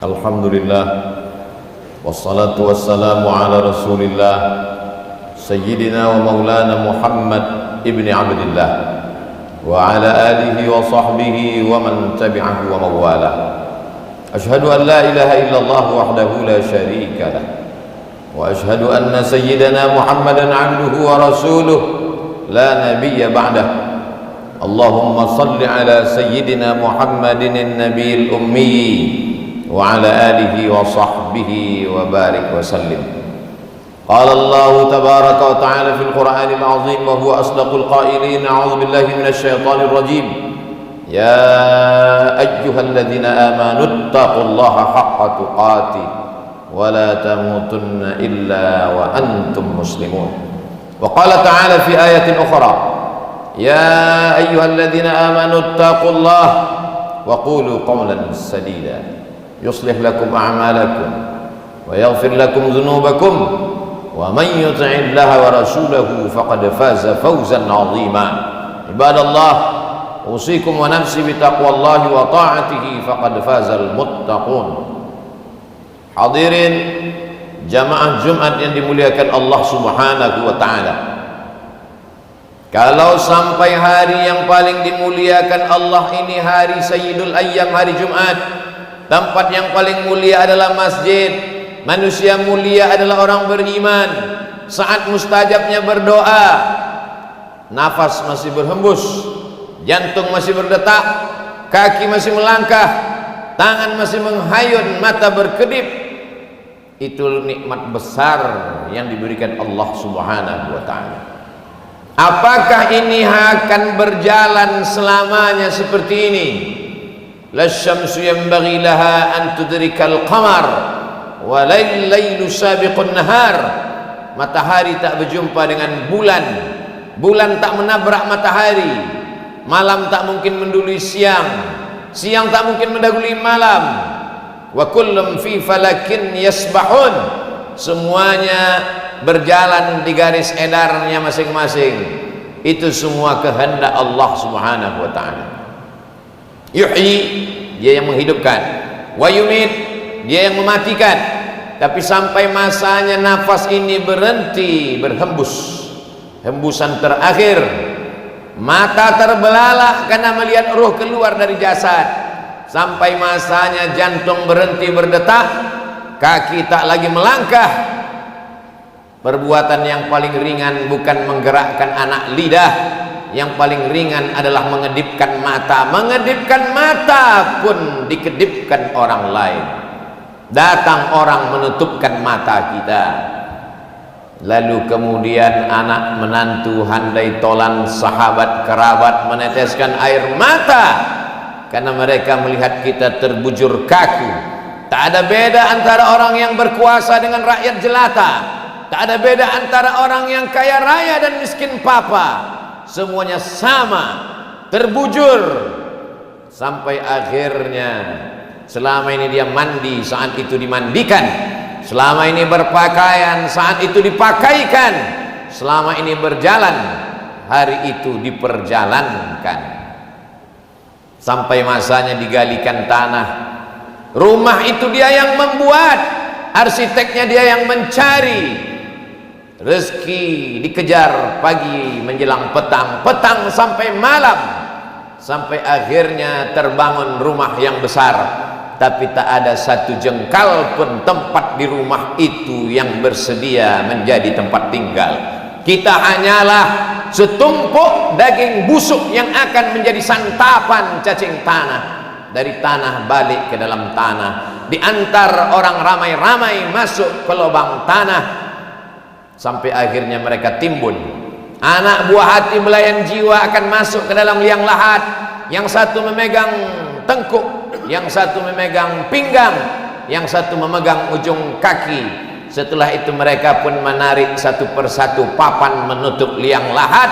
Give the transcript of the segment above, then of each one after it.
Alhamdulillah wassalatu wassalamu ala rasulillah sayyidina wa maulana Muhammad ibni Abdillah wa ala alihi wa sahbihi wa man tabi'ahu wa mawala. Ashhadu an la ilaha illallah wahdahu la sharika lah wa ashhadu anna sayyidana Muhammadan abduhu wa rasuluh la nabiyya ba'dah. Allahumma salli ala sayyidina Muhammadin an-nabiyil ummi wa ala alihi wa sahbihi wa barik wa sallim. Qala Allah tabaraka wa ta'ala fil Qur'anil azim wa huwa asdaqul qailin. A'udzu billahi minasy syaithanir rajim. Ya ayyuhalladzina amanu taqullaha haqqa tuqatih wa la tamutunna illa wa antum muslimun. Wa qala ta'ala fi ayatin ukhra. Ya ayyuhalladzina amanu taqullaha wa qulu qawlan sadida yuslih lakum a'malakum wa yaghfir lakum dhunubakum wa man yuti'illaha wa rasulahu faqad faza fawzan 'azima. Ibadallah, usikum wa nafsi bi taqwallahi wa ta'atihi faqad fazal muttaqun. Hadirin jamaah Jumat yang dimuliakan Allah Subhanahu wa taala, kalau sampai hari yang paling dimuliakan Allah ini hari Sayyidul Ayyam, hari Jumat, tempat yang paling mulia adalah masjid, manusia mulia adalah orang beriman, saat mustajabnya berdoa, nafas masih berhembus, jantung masih berdetak, kaki masih melangkah, tangan masih menghayun, mata berkedip. Itu nikmat besar yang diberikan Allah Subhanahu wa ta'ala. Apakah ini akan berjalan selamanya seperti ini? La syamsu yanbaghi laha an tudrikal qamar wa lailu sabiqun nahar. Matahari tak berjumpa dengan bulan, bulan tak menabrak matahari, malam tak mungkin mendahului siang, siang tak mungkin mendahului malam. Wa kullum fi falakin yasbahun. Semuanya berjalan di garis edarnya masing-masing. Itu semua kehendak Allah Subhanahu wa ta'ala. Yuhyi, dia yang menghidupkan, wa yumit, dia yang mematikan. Tapi sampai masanya nafas ini berhenti berhembus, hembusan terakhir, mata terbelalak karena melihat ruh keluar dari jasad. Sampai masanya jantung berhenti berdetak, kaki tak lagi melangkah. Perbuatan yang paling ringan bukan menggerakkan anak lidah, yang paling ringan adalah mengedipkan mata. Mengedipkan mata pun dikedipkan orang lain. Datang orang menutupkan mata kita, lalu kemudian anak menantu handai tolan, sahabat kerabat meneteskan air mata karena mereka melihat kita terbujur kaku. Tak ada beda antara orang yang berkuasa dengan rakyat jelata. Tak ada beda antara orang yang kaya raya dan miskin papa. Semuanya sama, terbujur. Sampai akhirnya selama ini dia mandi, saat itu dimandikan. Selama ini berpakaian, saat itu dipakaikan. Selama ini berjalan, hari itu diperjalankan. Sampai masanya digalikan tanah. Rumah itu dia yang membuat, arsiteknya dia yang mencari. Rezeki dikejar pagi menjelang petang, petang sampai malam, sampai akhirnya terbangun rumah yang besar, tapi tak ada satu jengkal pun tempat di rumah itu yang bersedia menjadi tempat tinggal. Kita hanyalah setumpuk daging busuk yang akan menjadi santapan cacing tanah. Dari tanah balik ke dalam tanah, diantar orang ramai-ramai masuk ke lubang tanah, sampai akhirnya mereka timbun. Anak buah hati belayan jiwa akan masuk ke dalam liang lahat. Yang satu memegang tengkuk, yang satu memegang pinggang, yang satu memegang ujung kaki. Setelah itu mereka pun menarik satu persatu papan menutup liang lahat.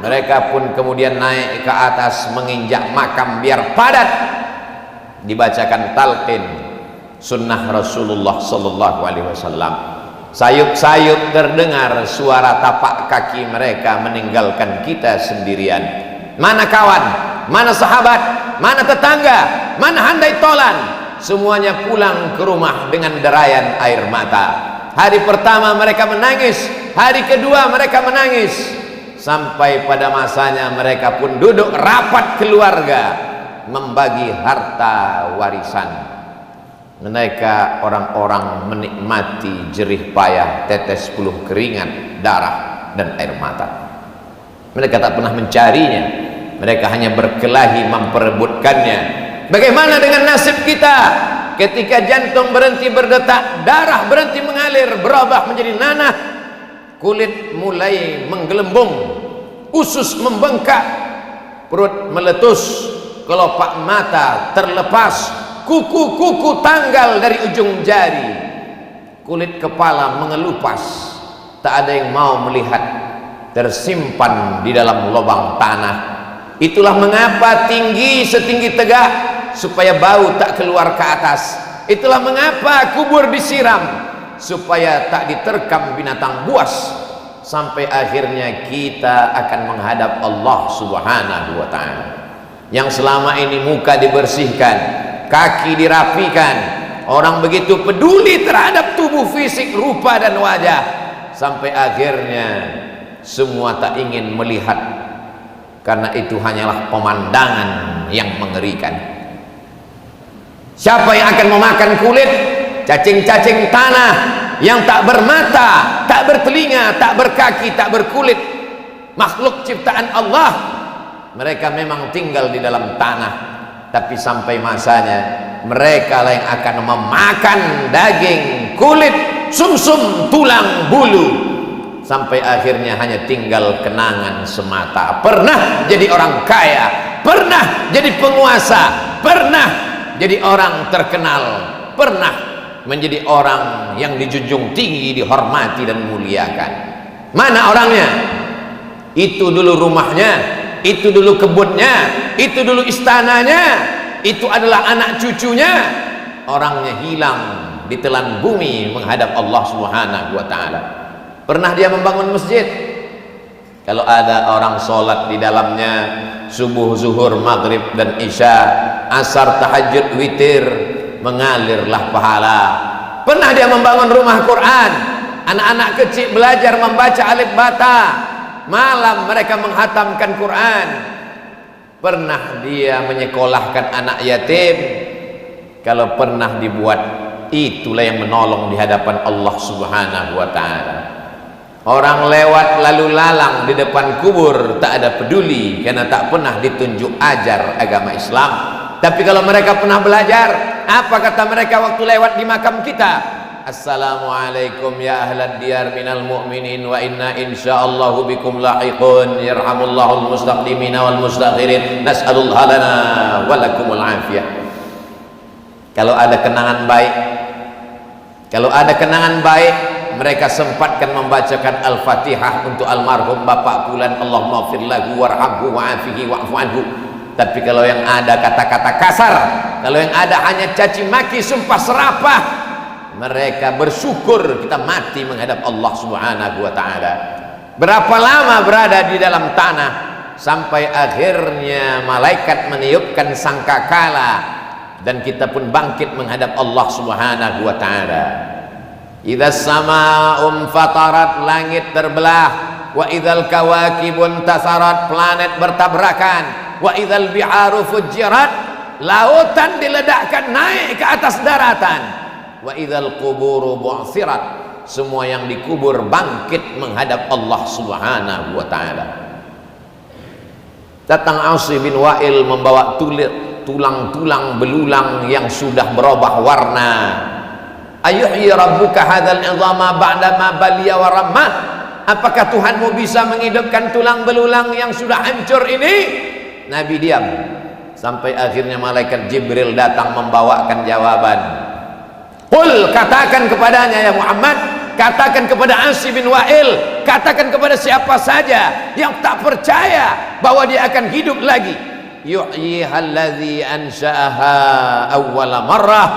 Mereka pun kemudian naik ke atas menginjak makam biar padat. Dibacakan talqin sunnah Rasulullah sallallahu alaihi wasallam. Sayup-sayup terdengar suara tapak kaki mereka meninggalkan kita sendirian. Mana kawan, mana sahabat, mana tetangga, mana handai tolan, semuanya pulang ke rumah dengan derayan air mata. Hari pertama mereka menangis, hari kedua mereka menangis, sampai pada masanya mereka pun duduk rapat keluarga membagi harta warisan. Mereka orang-orang menikmati jerih payah tetes puluh keringat, darah dan air mata. Mereka tak pernah mencarinya, mereka hanya berkelahi memperebutkannya. Bagaimana dengan nasib kita? Ketika jantung berhenti berdetak, darah berhenti mengalir, berubah menjadi nanah, kulit mulai menggelembung, usus membengkak, perut meletus, kelopak mata terlepas, kuku-kuku tanggal dari ujung jari, kulit kepala mengelupas, tak ada yang mau melihat, tersimpan di dalam lubang tanah. Itulah mengapa tinggi setinggi tegak, supaya bau tak keluar ke atas. Itulah mengapa kubur disiram, supaya tak diterkam binatang buas. Sampai akhirnya kita akan menghadap Allah Subhanahu wa ta'ala, yang selama ini muka dibersihkan, kaki dirapikan, orang begitu peduli terhadap tubuh fisik, rupa dan wajah, sampai akhirnya semua tak ingin melihat, karena itu hanyalah pemandangan yang mengerikan. Siapa yang akan memakan kulit cacing-cacing tanah yang tak bermata, tak bertelinga, tak berkaki, tak berkulit, makhluk ciptaan Allah? Mereka memang tinggal di dalam tanah, tapi sampai masanya mereka lah yang akan memakan daging, kulit, sumsum, tulang, bulu, sampai akhirnya hanya tinggal kenangan semata. Pernah jadi orang kaya, pernah jadi penguasa, pernah jadi orang terkenal, pernah menjadi orang yang dijunjung tinggi, dihormati dan muliakan. Mana orangnya? Itu dulu rumahnya, itu dulu kebunnya, itu dulu istananya, itu adalah anak cucunya. Orangnya hilang ditelan bumi menghadap Allah Subhanahu wa ta'ala. Pernah dia membangun masjid? Kalau ada orang sholat di dalamnya, subuh, zuhur, maghrib dan isya, asar, tahajud, witir, mengalirlah pahala. Pernah dia membangun rumah Quran, anak-anak kecil belajar membaca alif bata, malam mereka menghatamkan Quran. Pernah dia menyekolahkan anak yatim? Kalau pernah dibuat, itulah yang menolong di hadapan Allah Subhanahu wa ta'ala. Orang lewat lalu lalang di depan kubur tak ada peduli, karena tak pernah ditunjuk ajar agama Islam. Tapi kalau mereka pernah belajar, apa kata mereka waktu lewat di makam kita? Assalamualaikum ya ahlad diyar minal mu'minin wa inna insyaallahu bikum lahiqun, yarhamullahul mustaqdimina wal mustakhirin, nas'alullah lana wa lakumul afiyah. Kalau ada kenangan baik, kalau ada kenangan baik, mereka sempatkan membacakan Al-Fatihah untuk almarhum Bapak Fulan, Allahumma ighfir lahu warhamhu wa'afihi wa'fu anhu. Tapi kalau yang ada kata-kata kasar, kalau yang ada hanya caci maki, sumpah serapah, mereka bersyukur kita mati menghadap Allah Subhanahu wa ta'ala. Berapa lama berada di dalam tanah, sampai akhirnya malaikat meniupkan sangkakala dan kita pun bangkit menghadap Allah Subhanahu wa ta'ala. Idza sama'um fatarat, langit terbelah, wa idzal kawakibun tasarat, planet bertabrakan, wa idzal biharu fujirat, lautan diledakkan naik ke atas daratan, wa idzal quburu bu'thirat, semua yang dikubur bangkit menghadap Allah Subhanahu wa ta'ala. Datang Asi bin Wa'il membawa tulang-tulang belulang yang sudah berubah warna. Ayuhyi rabbuka hadzal idhama ba'da ma baliya wa ramma, apakah Tuhanmu bisa menghidupkan tulang belulang yang sudah hancur ini? Nabi diam sampai akhirnya malaikat Jibril datang membawakan jawaban. Qul, katakan kepadanya ya Muhammad, katakan kepada Asi bin Wa'il, katakan kepada siapa saja yang tak percaya bahwa dia akan hidup lagi, yuhyihallazi ansha'aha awwala marrah,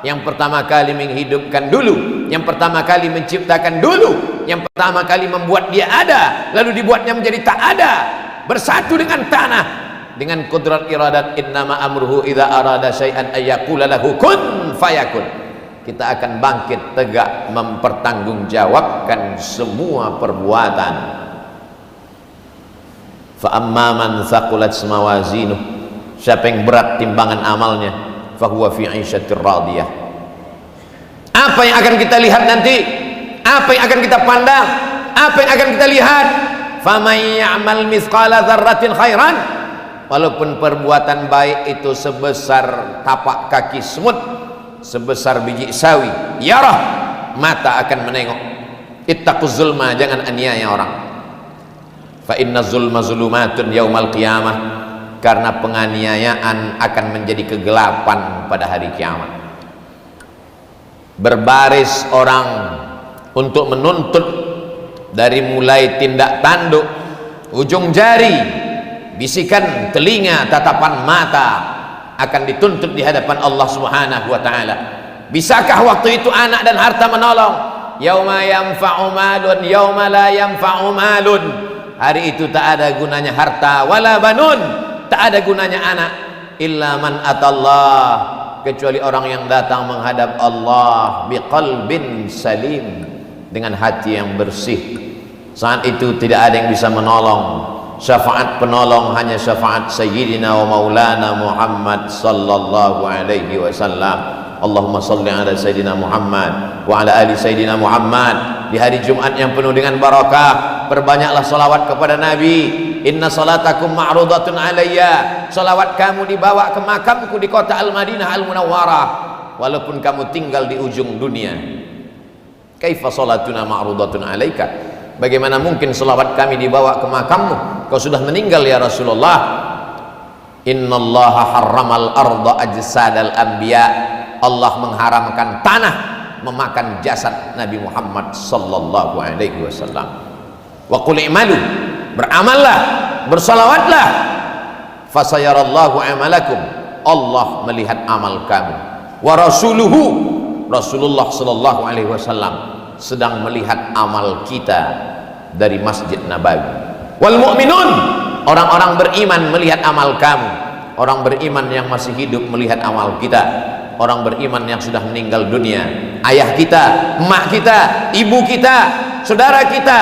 yang pertama kali menghidupkan dulu, yang pertama kali menciptakan dulu, yang pertama kali membuat dia ada, lalu dibuatnya menjadi tak ada, bersatu dengan tanah, dengan kudrat iradat, innama amruhu idza arada syai'an ayyaqula lahu kun fayakun. Kita akan bangkit tegak mempertanggungjawabkan semua perbuatan. Fa amma man thaqulat mawazinuh, siapa yang berat timbangan amalnya, fa huwa fi 'ishatir radiyah. Apa yang akan kita lihat nanti? Apa yang akan kita pandang? Apa yang akan kita lihat? Faman ya'mal mithqala dzarratin khairan, walaupun perbuatan baik itu sebesar tapak kaki semut, sebesar biji sawi, yarah, mata akan menengok. Ittaquz zulma, jangan aniaya orang. Fa inna zulma zulumatun yaumal qiyamah, karena penganiayaan akan menjadi kegelapan pada hari kiamat. Berbaris orang untuk menuntut, dari mulai tindak tanduk, ujung jari, bisikan telinga, tatapan mata, akan dituntut di hadapan Allah Subhanahu wa taala. Bisakah waktu itu anak dan harta menolong? Yauma yanfa'u malun yauma la yanfa'u malun. Hari itu tak ada gunanya harta, wala banun, tak ada gunanya anak, illa man atallah, kecuali orang yang datang menghadap Allah biqalbin salim, dengan hati yang bersih. Saat itu tidak ada yang bisa menolong. Syafaat penolong hanya syafaat Sayyidina wa Maulana Muhammad sallallahu alaihi wasallam. Allahumma salli ala Sayyidina Muhammad wa ala ali Sayyidina Muhammad. Di hari Jumat yang penuh dengan barakah, perbanyaklah salawat kepada Nabi. Inna salatakum ma'rudatun alayya, salawat kamu dibawa ke makamku di kota Al-Madinah Al-Munawwarah, walaupun kamu tinggal di ujung dunia. Kaifa salatuna ma'rudatun alaika, bagaimana mungkin salawat kami dibawa ke makammu, kau sudah meninggal ya Rasulullah. Innallaha harramal arda ajsadal anbiya, Allah mengharamkan tanah memakan jasad Nabi Muhammad sallallahu alaihi wasallam. Wa qul i'malu, beramallah, bersalawatlah, fasayarallahu amalakum, Allah melihat amal kamu. Wa rasuluhu, Rasulullah sallallahu alaihi wasallam sedang melihat amal kita dari Masjid Nabawi. Wal mu'minun, orang-orang beriman melihat amal kamu. Orang beriman yang masih hidup melihat amal kita. Orang beriman yang sudah meninggal dunia, ayah kita, emak kita, ibu kita, saudara kita,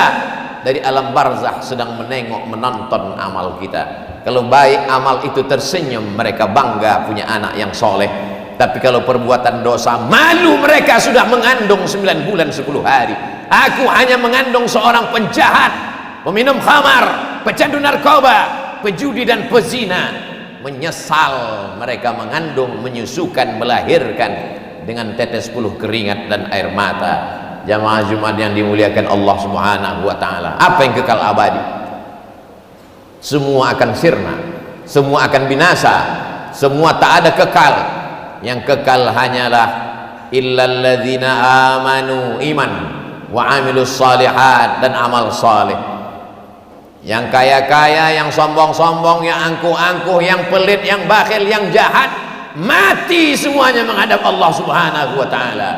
dari alam barzakh sedang menengok, menonton amal kita. Kalau baik amal itu tersenyum, mereka bangga punya anak yang soleh. Tapi kalau perbuatan dosa, malu mereka sudah mengandung 9 bulan 10 hari. Aku hanya mengandung seorang penjahat, peminum khamar, pecandu narkoba, pejudi dan pezina. Menyesal mereka mengandung, menyusukan, melahirkan dengan tetes puluh keringat dan air mata. Jamaah Jumat yang dimuliakan Allah Subhanahu wa taala, apa yang kekal abadi? Semua akan sirna, semua akan binasa, semua tak ada kekal. Yang kekal hanyalah illalladzina amanu, iman, wa amilus salihat, dan amal saleh. Yang kaya-kaya, yang sombong-sombong, yang angkuh-angkuh, yang pelit, yang bakhil, yang jahat, mati semuanya menghadap Allah Subhanahu wa taala.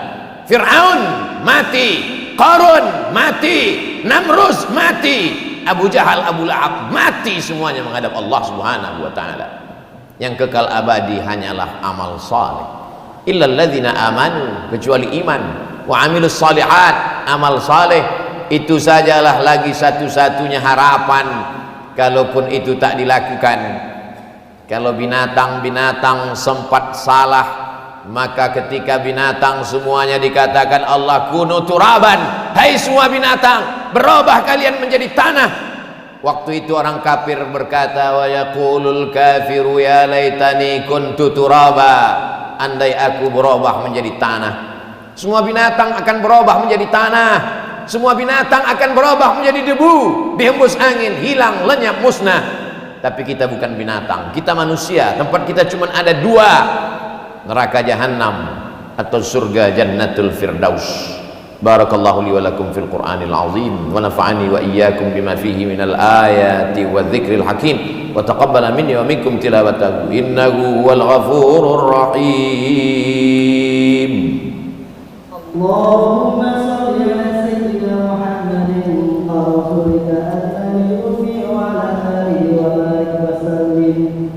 Fir'aun mati, Qarun mati, Namrus mati, Abu Jahal, Abu Lahab mati, semuanya menghadap Allah Subhanahu wa taala. Yang kekal abadi hanyalah amal saleh. Illal ladzina amanu, kecuali iman, wa amilus salihat, amal saleh. Itu sajalah lagi satu-satunya harapan. Kalaupun itu tak dilakukan, kalau binatang-binatang sempat salah, maka ketika binatang semuanya dikatakan Allah kunu turaban, hai semua binatang berubah kalian menjadi tanah. Waktu itu orang kafir berkata, wa yaqulul kafiru ya laitani kuntu turaba, andai aku berubah menjadi tanah. Semua binatang akan berubah menjadi tanah, semua binatang akan berubah menjadi debu, dihembus angin, hilang, lenyap, musnah. Tapi kita bukan binatang, kita manusia. Tempat kita cuma ada dua, neraka jahanam atau surga jannatul firdaus. Barakallahu li wa lakum fil Qur'anil azim, wa nafa'ani wa iyyakum bima fihi minal ayati wa dzikril hakim, wa taqabbala minni wa minkum tilawatahu innahu huwal ghafurur rahim. Allahumma shalli ala sayyidina Muhammadin rasulika al-amin wa ala alihi wa barik wa sallim.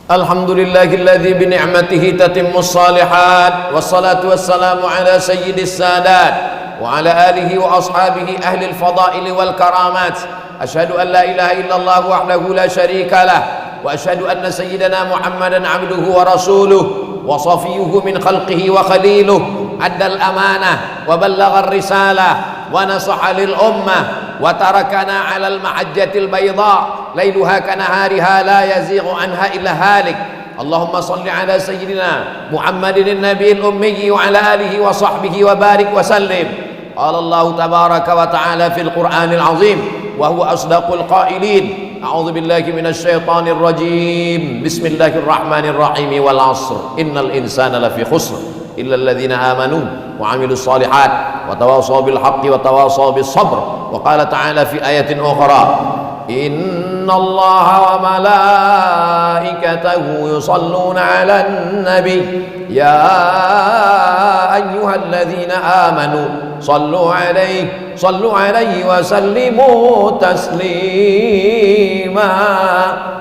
Alhamdulillahilladzi bi ni'matihi tatimmus shalihat, wassalatu wassalamu ala sayyidis sadat wa ala alihi wa ashabihi ahli al-fadaili wal karamat. Asyhadu an la ilaha illallah wahdahu la syarika lah wa asyhadu anna sayyidana Muhammadan abduhu wa rasuluh wa safiyuhu min khalqihi wa khaliluh, addal amanah wa ballagha ar-risalah wa nasaha lil ummah wa tarakana 'alal mahajjatil bayda lailuha kanahariha la yazighu anha illa halik. Allahumma salli ala sayyidina Muhammadin nabiyil ummi wa ala alihi wa sahbihi wa barik wa sallim. Qala Allah tabaraka wa ta'ala fil Qur'anil azim wa huwa asdaqul qailin. A'udzu billahi minasy syaithanir rajim. Bismillahirrahmanirrahim. Wal 'ashr innal insana lafi khusr illa alladhina amanu wa 'amilus shalihat wa tawasaw bil haqqi wa tawasaw bis sabr. Wa qala ta'ala fi ayatin ukhra, innallaha wa malaikatahu yusalluna 'alan nabi ya ayyuhalladzina amanu sallu 'alaihi wa sallimu taslima.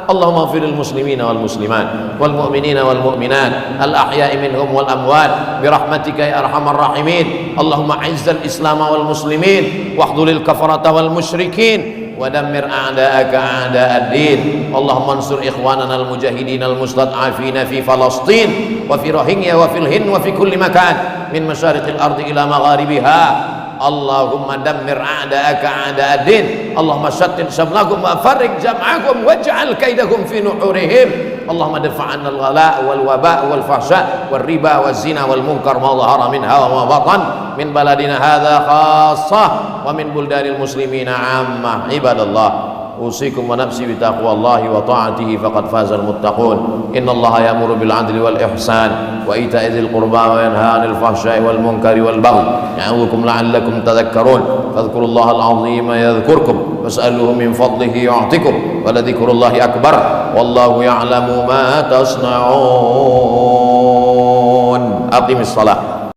Allahumma ighfir lil muslimina wal muslimat wal mu'minina wal mu'minat al ahya'i minhum wal amwat bi rahmatika ya arhamar rahimin. Allahumma 'izzal islam wal muslimin wahdhuril kafarata wal musyrikin ودمر أعداءك أعداء الدين. اللهم انصر إخواننا المجاهدين المستضعفين في فلسطين وفي روهينيا وفي الهند وفي كل مكان من مشارق الأرض إلى مغاربها. اللهم دمر أعداءك أعداء الدين. اللهم شتت شملهم وفرق جمعهم واجعل كيدهم في نحورهم. اللهم دفع عنا الغلاء والوباء والفحشاء والربا والزنا والمنكر ما ظهر منها وما بطن من بلدنا هذا خاصة ومن بلدان المسلمين عامة. عباد الله أوصيكم ونفسي بتقوى الله وطاعته فقد فاز المتقون. إن الله يأمر بالعدل والإحسان وإيتاء ذي القربى وينهى عن الفحشاء والمنكر والبغي يعظكم لعلكم تذكرون. فاذكروا الله العظيم يذكركم واسألوه من فضله يعطكم ولذكر الله أكبر والله يعلم ما تصنعون. أقم الصلاة.